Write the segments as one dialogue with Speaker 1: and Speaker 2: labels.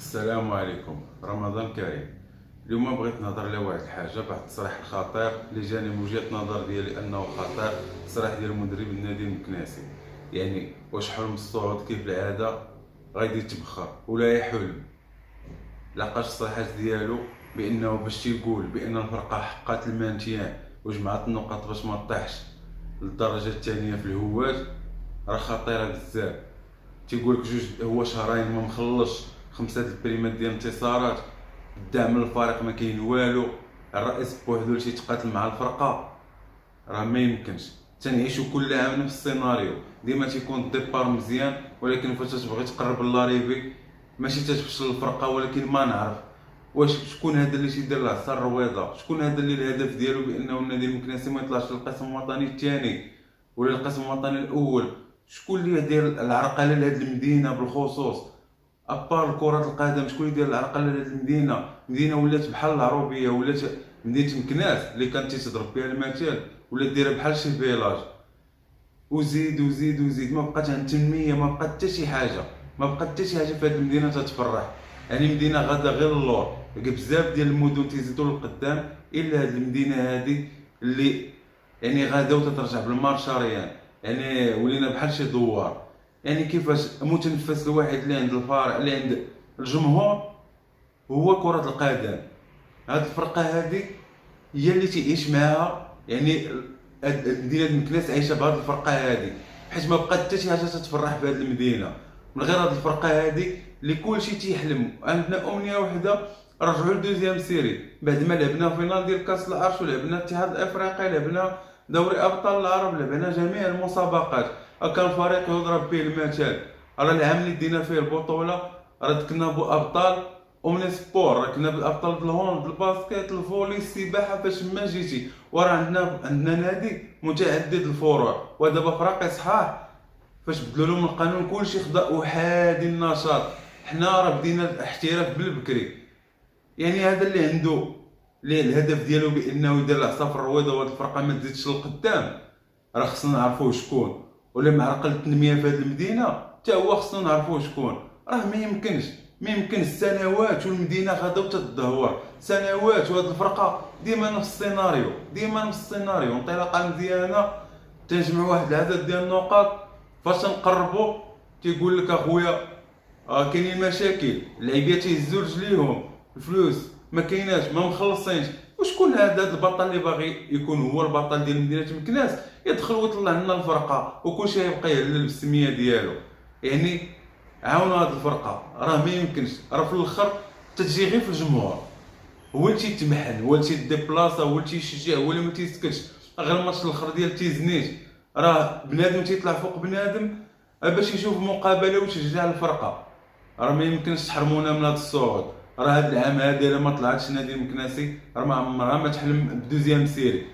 Speaker 1: السلام عليكم، رمضان كريم. اليوم بغيت نهضر على واحد الحاجه، واحد التصريح الخطير اللي جاني من وجهه نظر ديالي انه خطير. التصريح ديال مدرب النادي المكناسي، يعني واش حلم الصعود كيف العاده غادي يتبخر ولا يحلم؟ لقاش التصريحات ديالو بانه باش تيقول بان الفرقه حققت المانتيان وجمعت النقاط باش ما طيحش للدرجه الثانيه في الهواج، راه خطيره بزاف. تيقول لك جوج هو شهرين ما مخلصش 5 البريمات ديال الانتصارات، الدعم من الفريق ما كاين والو، الرئيس بوحدو اللي تيتقاتل مع الفرقه، راه ما يمكنش. تنعيشوا كل عام نفس السيناريو، ديما تيكون الديبار مزيان ولكن فاش تبغي تقرب للاريفي ماشي تتفشل الفرقه. ولكن ما نعرف واش شكون هذا اللي تيدير العصا الرويضه، شكون هذا اللي الهدف ديالو بانه النادي المكناسي ما يطلعش للقسم الوطني الثاني ولا القسم الوطني الاول. شكون اللي يدير العرقله لهاد المدينه بالخصوص؟ ابار كره القدم شكون يدير العرقله لهاد المدينه؟ مدينه ولات بحال العروبيه، ولات مدينه مكناس اللي كانت تضرب بها المثل، ولا ديرها بحال شي فيلاج. وزيد وزيد وزيد، ما بقات عن تنميه، ما بقات حتى شي حاجه، ما بقات حتى شي حاجه في هاد المدينه تتفرح. يعني مدينه غادا غير اللور، بزاف ديال المدن تيزيدوا للقدام الا هاد المدينه هادي اللي يعني غادا وتترجع بالمارشاريان. يعني ولينا بحال شي دوار. يعني كيفاش متنفس الواحد اللي عند الفارق اللي عند الجمهور هو كرة القدم. هاد الفرقة هادي هي اللي تعيش معاها، يعني المدينة مكناس عايشة بهاد الفرقة هادي، حيت ما بقات حتى شي حاجة تتفرح بهاد المدينة من غير هاد الفرقة هادي اللي كلشي تيحلم. عندنا أمنية وحدة، رجعوا لدوزيام سيري بعد ما لعبنا فينال ديال كاس العرش ولعبنا الاتحاد الافريقي، لعبنا دوري ابطال العرب، لعبنا جميع المسابقات. كان فريق يضرب به المثل. راه العام اللي دينا فيه البطوله راه كنا ابطال اومني سبور، راه كنا بالابطال الهوند، الباسكيت، الفولي، السباحه، فاش ما جيتي. وراه عندنا نادي متعدد الفروع، ودابا فراقي صحاح فاش بدلوا لهم القانون كلشي خدا احادي النشاط. حنا راه بدينا الاحتراف بالبكري. يعني هذا اللي عنده اللي الهدف ديالو بانه يدير العصا في الرويضه وهاد الفرقه ما تزيدش للقدام، راه خصنا نعرفوه شكون. ولا معرقل التنميه في هذه المدينه حتى هو خصنا نعرفوه شكون. راه ما يمكنش سنوات والمدينه غادا وتتدهور، سنوات وهاد الفرقه ديما نفس السيناريو، ديما نفس السيناريو. انطلاقه مزيانه تنجمع واحد العدد ديال النقاط، فاش تنقربوا تيقول لك اخويا كاينين مشاكل، اللعيبه تيهزوا رجليهم، الفلوس ما كايناش، ما مخلصينش. وشكون هذا البطل اللي باغي يكون هو البطل ديال مدينه مكناس يدخل ويطلع لنا الفرقه وكلشي يبقى يهلل بالسميه ديالو؟ يعني عاونوا هاد الفرقه، راه ما يمكنش. راه في الاخر تتجي غير في الجمهور، هو اللي تيتمحن، هو اللي تيديبلاصا، هو اللي تيشجع، هو اللي ما تيسكتش. غير الماتش الاخر ديال تيزنيت راه بنادم تيطلع فوق بنادم باش يشوف مقابله ويشجع الفرقه. راه ما يمكنش تحرمونا من هذا الصعود. راه هذا العام هذا الا ما طلعتش نادي المكناسي راه ما عمرها ما تحلم بدوزيام سيري.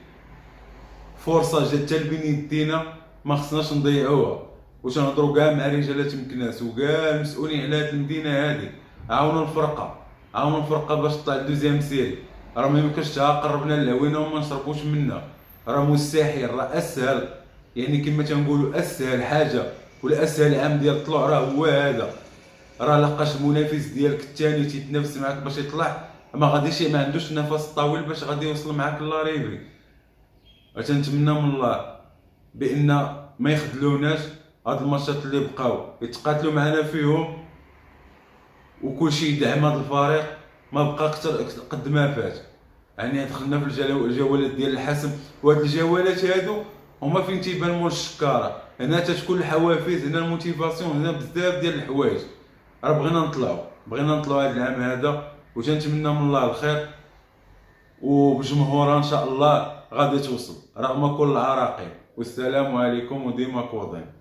Speaker 1: فرصه جات حتى لبين يدينا ما خصناش نضيعوها. واش نهضروا كاع مع رجالات مكناس وكاع المسؤولين على هذه المدينه هذه، عاونوا الفرقه، عاونوا الفرقه باش تطلع لدوزيام سيري. راه ما يمكنش تا قربنا للعوينه وما نشربوش منها، راه مستحيل. راه اسهل، يعني كما تنقولوا اسهل حاجه ولا اسهل عام ديال الطلوع راه هو هذا. راه لقاش المنافس ديالك الثاني تيتنافس معاك باش يطلع، ما غاديش، ما عندوش النفس الطويل باش غادي يوصل معاك للاريفي. تنتمنى من الله بان ما يخذلوناش. هاد الماتشات اللي بقاو يتقاتلوا معنا فيهم وكلشي يدعم هاد الفريق ما بقى اكثر قد ما فات. يعني دخلنا في الجولات ديال الحسم، وهاد الجولات هادو هما فين تيبان مول الشكاره. هنا تتكون الحوافز، هنا الموتيفاسيون، هنا بزاف ديال الحوايج. راه بغينا نطلعوا هاد العام هذا، وتنتمنى من الله الخير، وبجمهورها ان شاء الله غادي توصل رغم كل العراقيل. والسلام عليكم وديما كوضين.